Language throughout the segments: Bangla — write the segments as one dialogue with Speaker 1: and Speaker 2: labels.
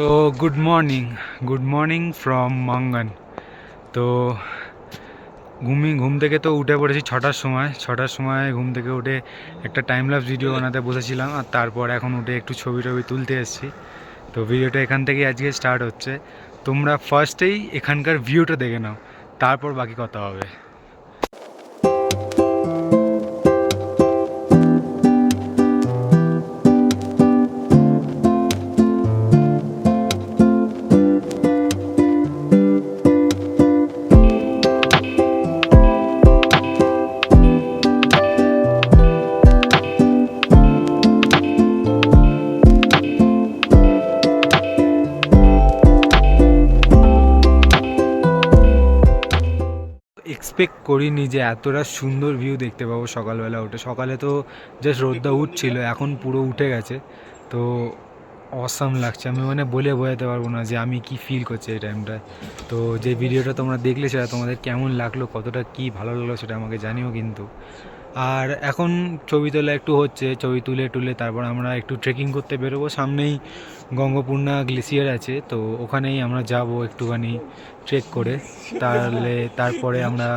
Speaker 1: So good morning from Mangan. তো ঘুম থেকে তো উঠে পড়েছি ছটার সময় ঘুম থেকে উঠে একটা টাইম ল্যাপস ভিডিও বানাতে বসেছিলাম, আর তারপর এখন উঠে একটু ছবি তুলতে এসেছি। তো ভিডিওটা এখান থেকেই আজকে স্টার্ট হচ্ছে। তোমরা ফার্স্টেই এখানকার ভিউটা দেখে নাও, তারপর বাকি কথা হবে। এক্সপেক্ট করিনি যে এতটা সুন্দর ভিউ দেখতে পাবো সকালবেলা উঠে। সকালে তো জাস্ট রোদটা উঠছিল, এখন পুরো উঠে গেছে। তো অসাম লাগছে, আমি বলে বোঝাতে পারবো না যে আমি কি ফিল করছি এই টাইমটায়। তো যে ভিডিওটা তোমরা দেখলে সেটা তোমাদের কেমন লাগলো, কতটা কি ভালো লাগলো সেটা আমাকে জানিও কিন্তু। আর এখন ছবি তোলা একটু হচ্ছে, ছবি তুলে তারপর আমরা একটু ট্রেকিং করতে বেরোবো। সামনেই গঙ্গপূর্ণা গ্লেসিয়ার আছে, তো ওখানেই আমরা যাব একটুখানি ট্রেক করে। তারপরে আমরা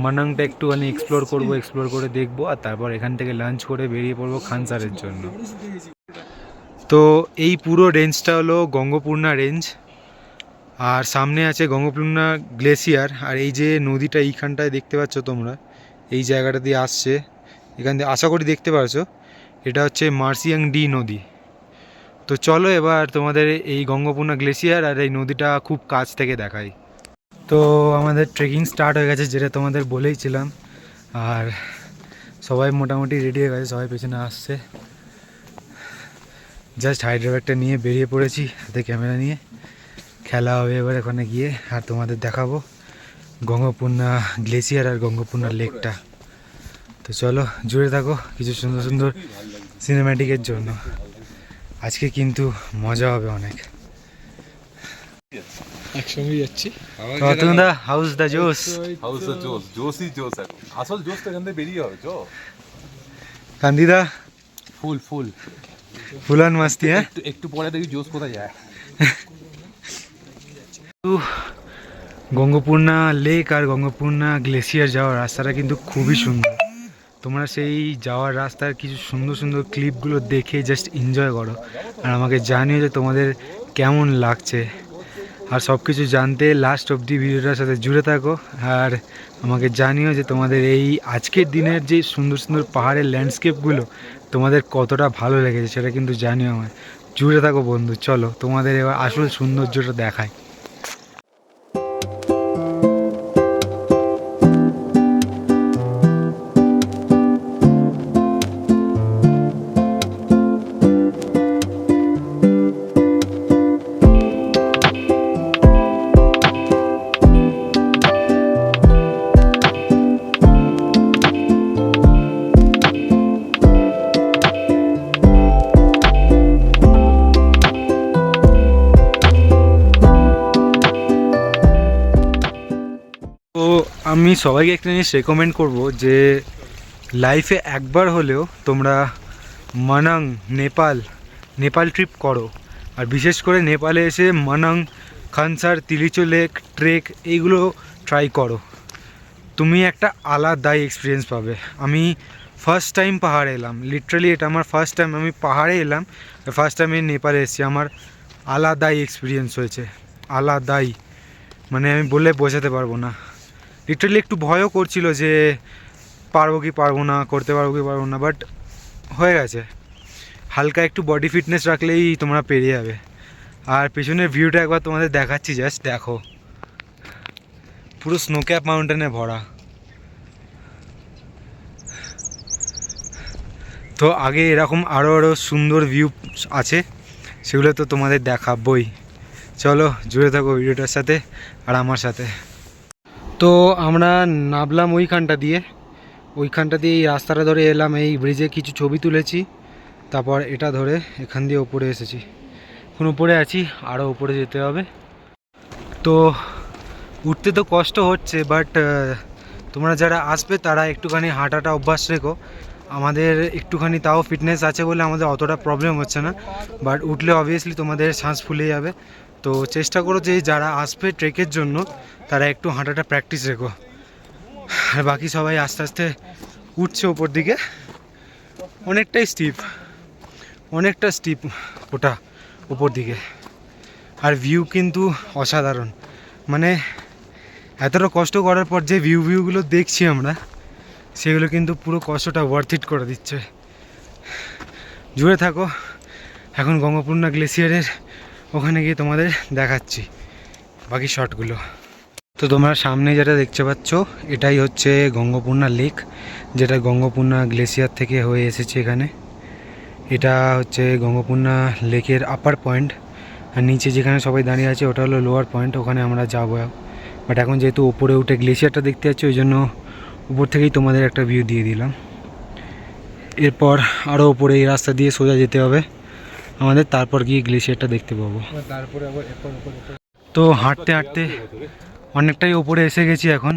Speaker 1: মানাংটা একটুখানি এক্সপ্লোর করে দেখবো, আর তারপর এখান থেকে লাঞ্চ করে বেরিয়ে পড়বো খানসারের জন্য। তো এই পুরো রেঞ্জটা হলো গঙ্গপূর্ণা রেঞ্জ, আর সামনে আছে গঙ্গপূর্ণা গ্লেসিয়ার। আর এই যে নদীটা এইখানটায় দেখতে পাচ্ছ তোমরা, এই জায়গাটা দিয়ে আসছে, এখান দিয়ে আশা করি দেখতে পারছো, এটা হচ্ছে মার্সিয়াং ডি নদী। তো চলো এবার তোমাদের এই গঙ্গপূর্ণা গ্লেসিয়ার আর এই নদীটা খুব কাছ থেকে দেখাই। তো আমাদের ট্রেকিং স্টার্ট হয়ে গেছে, যেটা তোমাদের বলেইছিলাম। আর সবাই মোটামুটি রেডি হয়ে গেছে, সবাই পেছনে আসছে। জাস্ট হাইড্রোব্যাগটা নিয়ে বেরিয়ে পড়েছি, হাতে ক্যামেরা নিয়ে। খেলা হবে এবার ওখানে গিয়ে, আর তোমাদের দেখাবো গঙ্গপূর্ণা গ্লেসিয়ার আর গঙ্গপূর্ণা লেকটা। তো চলো জুড়ে থাকো কিছু সুন্দর সুন্দর সিনেম্যাটিকের জন্য। আজকে কিন্তু মজা হবে অনেক, একসঙ্গে যাচ্ছি। হাউস দ্য জোস,
Speaker 2: জোসই জোস। এখন আসল জোস তো এখান থেকে বেরিয়ে হবে।
Speaker 1: কান্দিদা
Speaker 2: ফুল
Speaker 1: ফুলান মাস্তি। হ্যাঁ,
Speaker 2: একটু পরে দেখি জোস কোথায় যায়।
Speaker 1: গঙ্গপূর্ণা লেক আর গঙ্গপূর্ণা গ্লেসিয়ার যাওয়ার রাস্তাটা কিন্তু খুবই সুন্দর। তোমরা সেই যাওয়ার রাস্তার কিছু সুন্দর সুন্দর ক্লিপগুলো দেখে জাস্ট এনজয় করো, আর আমাকে জানিও যে তোমাদের কেমন লাগছে। আর সব কিছু জানতে লাস্ট অবধি ভিডিওটার সাথে জুড়ে থাকো, আর আমাকে জানিও যে তোমাদের এই আজকের দিনের যে সুন্দর সুন্দর পাহাড়ের ল্যান্ডস্কেপগুলো তোমাদের কতটা ভালো লেগেছে সেটা কিন্তু জানিও আমায়। জুড়ে থাকো বন্ধু, চলো তোমাদের এবার আসল সৌন্দর্যটা দেখায়। তো আমি সবাইকে একটা জিনিস রেকমেন্ড করবো যে লাইফে একবার হলেও তোমরা মানাং নেপাল ট্রিপ করো। আর বিশেষ করে নেপালে এসে মানাং, খানসার, তিলিচো লেক ট্রেক এইগুলো ট্রাই করো। তুমি একটা আলাদাই এক্সপিরিয়েন্স পাবে। আমি ফার্স্ট টাইম পাহাড়ে এলাম, লিটারালি এটা আমার ফার্স্ট টাইম আমি পাহাড়ে এলাম। ফার্স্ট টাইম আমি নেপালে এসেছি, আমার আলাদাই এক্সপিরিয়েন্স হয়েছে, আলাদাই। আমি বলে বোঝাতে পারবো না। লিটারালি একটু ভয়ও করছিল যে পারবো কি পারবো না, করতে পারবো কি পারবো না, বাট হয়ে গেছে। হালকা একটু বডি ফিটনেস রাখলেই তোমরা পেরিয়ে যাবে। আর পেছনের ভিউটা একবার তোমাদের দেখাচ্ছি, জাস্ট দেখো, পুরো স্নো ক্যাপ মাউন্টেনে ভরা। তো আগে এরকম আরও সুন্দর ভিউ আছে, সেগুলো তো তোমাদের দেখাবই। চলো জুড়ে থাকো ভিডিওটার সাথে আর আমার সাথে। তো আমরা নামলাম ওইখানটা দিয়ে এই রাস্তাটা ধরে এলাম, এই ব্রিজে কিছু ছবি তুলেছি, তারপর এটা ধরে এখান দিয়ে ওপরে এসেছি। এখন উপরে আছি, আরও উপরে যেতে হবে। তো উঠতে তো কষ্ট হচ্ছে, বাট তোমরা যারা আসবে তারা একটুখানি হাঁটাটা অভ্যাস রেখো। আমাদের একটুখানি তাও ফিটনেস আছে বলে আমাদের অতটা প্রবলেম হচ্ছে না, বাট উঠলে অবভিয়াসলি তোমাদের শ্বাস ফুলে যাবে। তো চেষ্টা করো যে যারা আসবে ট্রেকের জন্য তারা একটু হাঁটাটা প্র্যাকটিস রেখো। আর বাকি সবাই আস্তে আস্তে উঠছে ওপর দিকে, অনেকটা স্টিপ ওটা ওপর দিকে। আর ভিউ কিন্তু অসাধারণ, মানে এতটা কষ্ট করার পর যে ভিউগুলো দেখছি আমরা, সেগুলো কিন্তু পুরো কষ্টটা ওয়ার্থ ইট করে দিচ্ছে। জুড়ে থাকো, এখন গঙ্গপূর্ণা গ্লেসিয়ারের ওখানে গিয়ে তোমাদের দেখাচ্ছি বাকি শটগুলো। তো তোমরা সামনে যেটা দেখতে পাচ্ছ এটাই হচ্ছে গঙ্গপূর্ণা লেক, যেটা গঙ্গপূর্ণা গ্লেসিয়ার থেকে হয়ে এসেছে এখানে। এটা হচ্ছে গঙ্গপূর্ণা লেকের আপার পয়েন্ট, আর নিচে যেখানে সবাই দাঁড়িয়ে আছে ওটা হলো লোয়ার পয়েন্ট, ওখানে আমরা যাবো। বাট এখন যেহেতু ওপরে উঠে গ্লেসিয়ারটা দেখতে যাচ্ছি, ওই জন্য উপর থেকেই তোমাদের একটা ভিউ দিয়ে দিলাম। এরপর আরও ওপরে এই রাস্তা দিয়ে সোজা যেতে হবে আমাদের, তারপর গিয়ে গ্লেসিয়ারটা দেখতে পাবো।
Speaker 2: তারপরে আবার
Speaker 1: তো হাঁটতে হাঁটতে অনেকটাই ওপরে এসে গেছি এখন।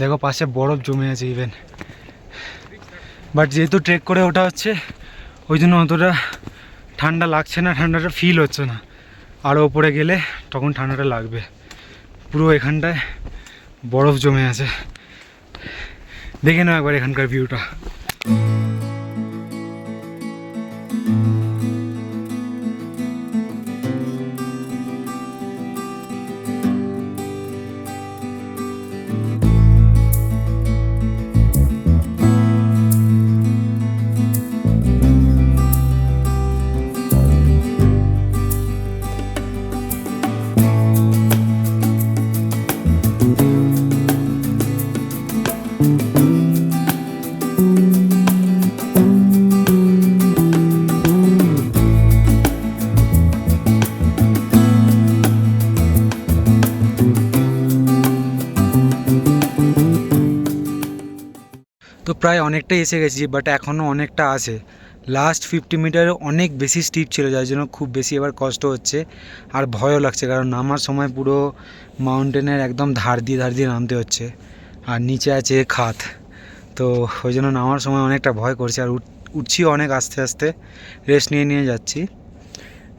Speaker 1: দেখো পাশে বরফ জমে আছে ইভেন, বাট যেহেতু ট্রেক করে ওঠা হচ্ছে ওই জন্য অতটা ঠান্ডা লাগছে না, ঠান্ডাটা ফিল হচ্ছে না। আরও ওপরে গেলে তখন ঠান্ডাটা লাগবে। পুরো এখানটায় বরফ জমে আছে, দেখে নাও একবার এখানকার ভিউটা। তো প্রায় অনেকটাই এসে গেছি, বাট এখনও অনেকটা আছে। লাস্ট 50 মিটারে অনেক বেশি স্টিপ ছিল, যার জন্য খুব বেশি এবার কষ্ট হচ্ছে আর ভয়ও লাগছে, কারণ নামার সময় পুরো মাউন্টেনের একদম ধার দিয়ে নামতে হচ্ছে, আর নিচে আছে খাত। তো ওই জন্য নামার সময় অনেকটা ভয় করছে, আর উঠছিও অনেক আস্তে আস্তে, রেস্ট নিয়ে যাচ্ছি।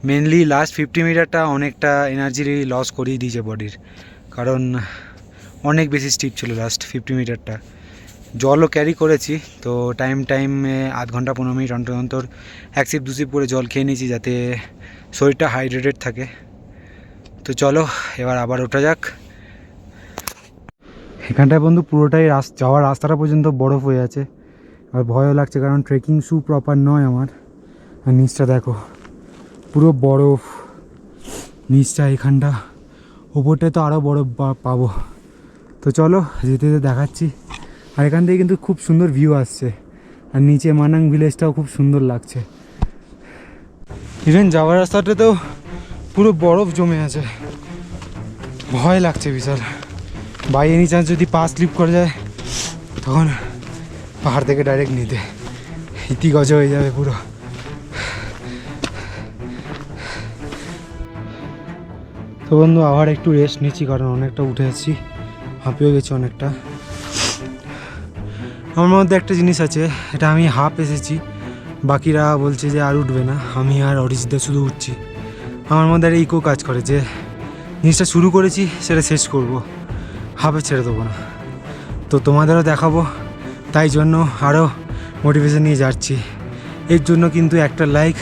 Speaker 1: মেনলি লাস্ট 50 মিটারটা অনেকটা এনার্জি লস করিয়ে দিয়েছে বডির, কারণ অনেক বেশি স্টিপ ছিল লাস্ট 50 মিটারটা। জলও ক্যারি করেছি, তো টাইমে আধ ঘন্টা 15 মিনিট অন্তর অন্তর এক সিপ 2 সিপ করে জল খেয়ে নিয়েছি, যাতে শরীরটা হাইড্রেটেড থাকে। তো চলো এবার আবার ওঠা যাক। এখানটায় বন্ধু পুরোটাই যাওয়ার রাস্তাটা পর্যন্ত বরফ হয়ে আছে, আর ভয়ও লাগছে কারণ ট্রেকিং শ্যু প্রপার নয় আমার। আর নিচটা দেখো পুরো বরফ, নিচটা এখানটা, ওপরটায় তো আরও বরফ পাবো। তো চলো যেতে যেতে দেখাচ্ছি। আর এখান থেকে কিন্তু খুব সুন্দর ভিউ আসছে, আর নিচে মানাং ভিলেজটাও খুব সুন্দর লাগছে। ইভেন যাওয়ার রাস্তাটাতেও পুরো বরফ জমে আছে, ভয় লাগছে বিশাল। বাই এনি চান্স যদি পা স্লিপ করে যায় তখন পাহাড় থেকে ডাইরেক্ট নিতে ইতিগজ হয়ে যাবে পুরো। তো বন্ধু আবার একটু রেস্ট নিচ্ছি, কারণ অনেকটা উঠে আসছি, হাঁপিয়ে গেছি অনেকটা। আমার মধ্যে একটা জিনিস আছে, এটা আমি হাফ এসেছি, বাকিরা বলছে যে আর উঠবে না, আমি আর অরিজিৎদা শুধু উঠছি। আমার মধ্যে একটা ইকো কাজ করে যে জিনিসটা শুরু করেছি সেটা শেষ করব, হাফে ছেড়ে দেবো না। তো তোমাদেরও দেখাবো, তাই জন্য আরও মোটিভেশন নিয়ে যাচ্ছি। এর জন্য কিন্তু একটা লাইক,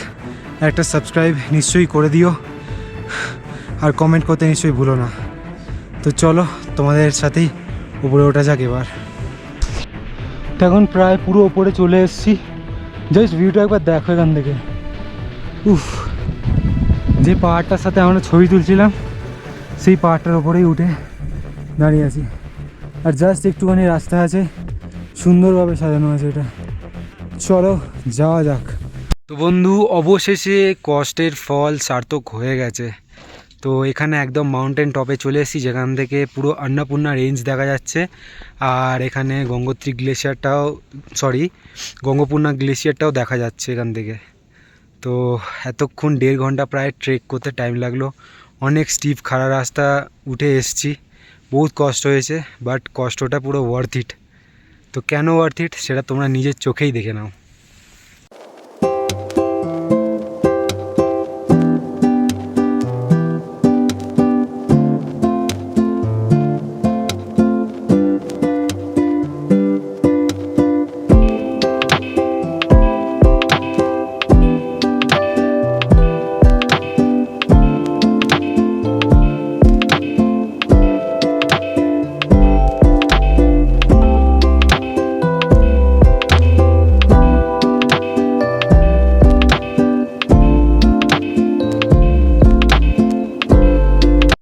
Speaker 1: একটা সাবস্ক্রাইব নিশ্চয়ই করে দিও, আর কমেন্ট করতে নিশ্চয়ই ভুলো না। তো চলো তোমাদের সাথেই উপরে ওঠা যাক এবার। এখন প্রায় পুরো ওপরে চলে এসেছি, জাস্ট ভিউটা একবার দেখো এখান থেকে। উফ, যে পাহাড়টার সাথে আমরা ছবি তুলছিলাম সেই পাহাড়টার ওপরেই উঠে দাঁড়িয়ে আছি, আর জাস্ট একটুখানি রাস্তা আছে, সুন্দরভাবে সাজানো আছে এটা। চলো যাওয়া যাক। তো বন্ধু অবশেষে কষ্টের ফল সার্থক হয়ে গেছে। তো এখানে একদম মাউন্টেন টপে চলে এসেছি, যেখান থেকে পুরো অন্নপূর্ণা রেঞ্জ দেখা যাচ্ছে, আর এখানে গঙ্গপূর্ণা গ্লেশিয়ারটাও দেখা যাচ্ছে এখান থেকে। তো এতক্ষণ 1.5 ঘন্টা প্রায় ট্রেক করতে টাইম লাগলো, অনেক স্টিপ খাড়া রাস্তা উঠে এসেছি, বহুত কষ্ট হয়েছে, বাট কষ্টটা পুরো ওয়ার্থ ইট। তো কেন ওয়ার্থ ইট সেটা তোমরা নিজের চোখেই দেখে নাও।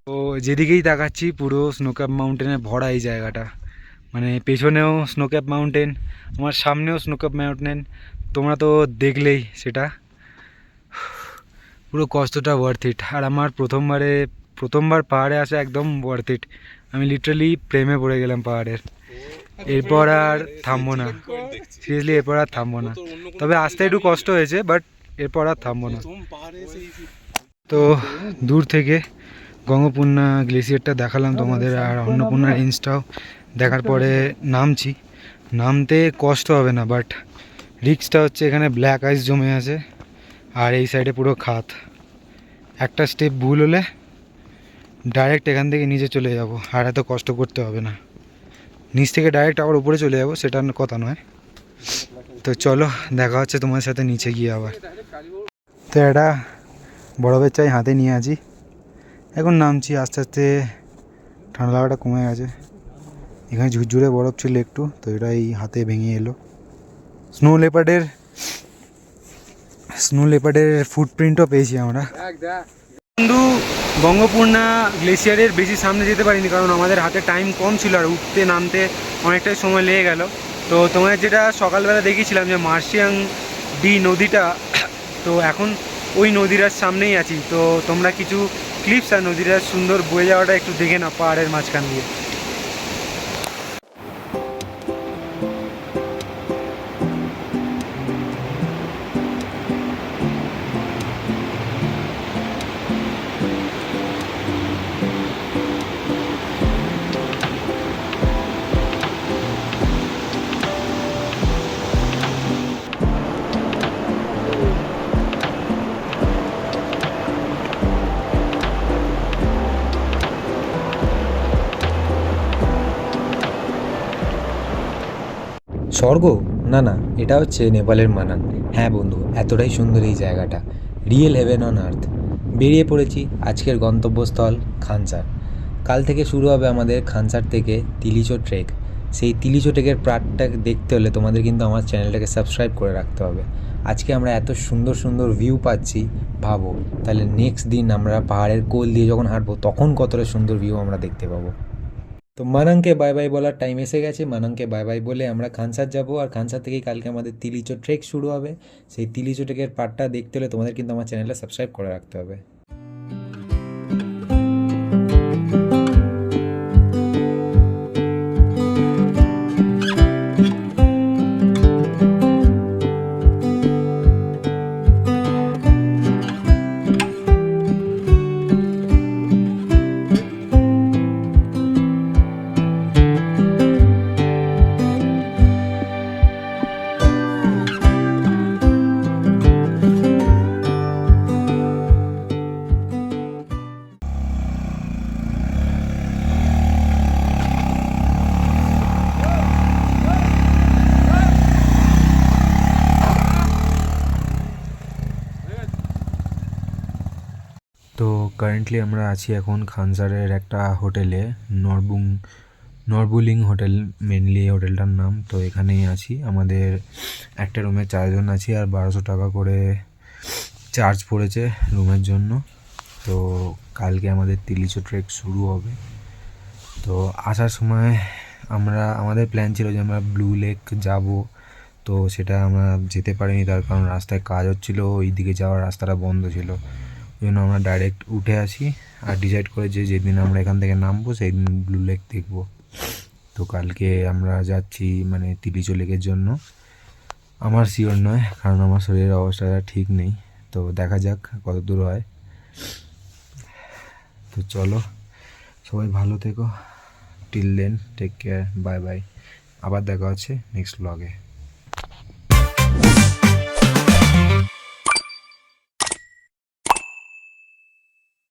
Speaker 1: তো যেদিকেই তাকাচ্ছি পুরো স্নোক্যাপ মাউন্টেনে ভরা এই জায়গাটা, মানে পেছনেও স্নোক্যাপ মাউন্টেন, আমার সামনেও স্নোক্যাপ মাউন্টেন, তোমরা তো দেখলেই সেটা। পুরো কষ্টটা ওয়ার্থ ইট। আর আমার প্রথমবার পাহাড়ে আসা একদম ওয়ার্থ ইট। আমি লিটারালি প্রেমে পড়ে গেলাম পাহাড়ের। এরপর আর থামবো না, সিরিয়াসলি এরপর আর থামবো না। তবে আসতে একটু কষ্ট হয়েছে, বাট এরপর আর থামবো না। তো দূর থেকে গঙ্গপূর্ণা গ্লেসিয়ারটা দেখালাম তোমাদের, আর অন্নপূর্ণা রেঞ্জটাও দেখার পরে নামছি। নামতে কষ্ট হবে না, বাট রিস্কটা হচ্ছে এখানে ব্ল্যাক আইস জমে আছে, আর এই সাইডে পুরো খাত। একটা স্টেপ ভুল হলে ডাইরেক্ট এখান থেকে নিচে চলে যাব, আর এত কষ্ট করতে হবে না। নিচ থেকে ডাইরেক্ট আবার উপরে চলে যাব, সেটা কথা নয়। তো চলো দেখা হচ্ছে তোমার সাথে নিচে গিয়ে আবার। তো এটা বরফের চাই হাতে নিয়ে আছি, এখন নামছি। আস্তে আস্তে ঠান্ডা লাগাটা কমে গেছে। এখানে ঝুরঝুরে বরফ ছিল একটু, তো এটা এই হাতে ভেঙে এলো। স্নো লেপার্ডের ফুটপ্রিন্টও পেয়েছি আমরা। বন্ধু, গঙ্গপূর্ণা গ্লেসিয়ারের বেশি সামনে যেতে পারিনি, কারণ আমাদের হাতে টাইম কম ছিল, আর উঠতে নামতে অনেকটাই সময় লেগে গেল। তো তোমাদের যেটা সকালবেলা দেখিয়েছিলাম যে মার্শিয়াং ডি নদীটা, তো এখন ওই নদীটার সামনেই আছি। তো তোমরা কিছু ক্লিপস আর নদীটার সুন্দর বয়ে যাওয়াটা একটু দেখে নাও পাহাড়ের মাঝখান দিয়ে।
Speaker 3: স্বর্গ? না না, এটা হচ্ছে নেপালের মানাং। হ্যাঁ বন্ধু, এতটাই সুন্দর এই জায়গাটা, রিয়েল হেভেন অন আর্থ। বেরিয়ে পড়েছি আজকের গন্তব্যস্থল খানসার। কাল থেকে শুরু হবে আমাদের খানসার থেকে তিলিচো ট্রেক। সেই তিলিচো ট্রেকের পার্টটা দেখতে হলে তোমাদের কিন্তু আমার চ্যানেলটাকে সাবস্ক্রাইব করে রাখতে হবে। আজকে আমরা এত সুন্দর সুন্দর ভিউ পাচ্ছি, ভাবো তাহলে নেক্সট দিন আমরা পাহাড়ের কোল দিয়ে যখন হাঁটবো তখন কতটা সুন্দর ভিউ আমরা দেখতে পাবো। তো মানাংকে বাই বাই বলার টাইম এসে গেছে। মানাংকে বাই বাই বলে আমরা খানসার যাব, আর খানসার থেকেই কালকে আমাদের তিলিচো ট্রেক শুরু হবে। সেই তিলিচো ট্রেকের পার্টটা দেখতে হলে তোমাদের কিন্তু আমার চ্যানেলটা সাবস্ক্রাইব করে রাখতে হবে।
Speaker 1: তো কারেন্টলি আমরা আছি এখন খানসারের একটা হোটেলে, নরবুলিং হোটেল মেনলি এই হোটেলটার নাম। তো এখানেই আছি, আমাদের একটা রুমে 4 জন আছি, আর 1200 টাকা করে চার্জ পড়েছে রুমের জন্য। তো কালকে আমাদের তিলিচো ট্রেক শুরু হবে। তো আসার সময় আমাদের প্ল্যান ছিল যে আমরা ব্লু লেক যাব, তো সেটা আমরা যেতে পারিনি, তার কারণ রাস্তায় কাজ হচ্ছিল, ওই দিকে যাওয়ার রাস্তাটা বন্ধ ছিল। ওই জন্য আমরা ডাইরেক্ট উঠে আসি, আর ডিসাইড করে যে যেদিন আমরা এখান থেকে নামবো সেই দিন ব্লু লেক দেখবো। তো কালকে আমরা যাচ্ছি মানে তিলিচো লেকের জন্য। আমার শিওর নয়, কারণ আমার শরীরের অবস্থাটা ঠিক নেই, তো দেখা যাক কত দূর হয়। তো চলো, সবাই ভালো থেকো, till then take care, bye bye. আবার দেখা হচ্ছে নেক্সট ব্লগে।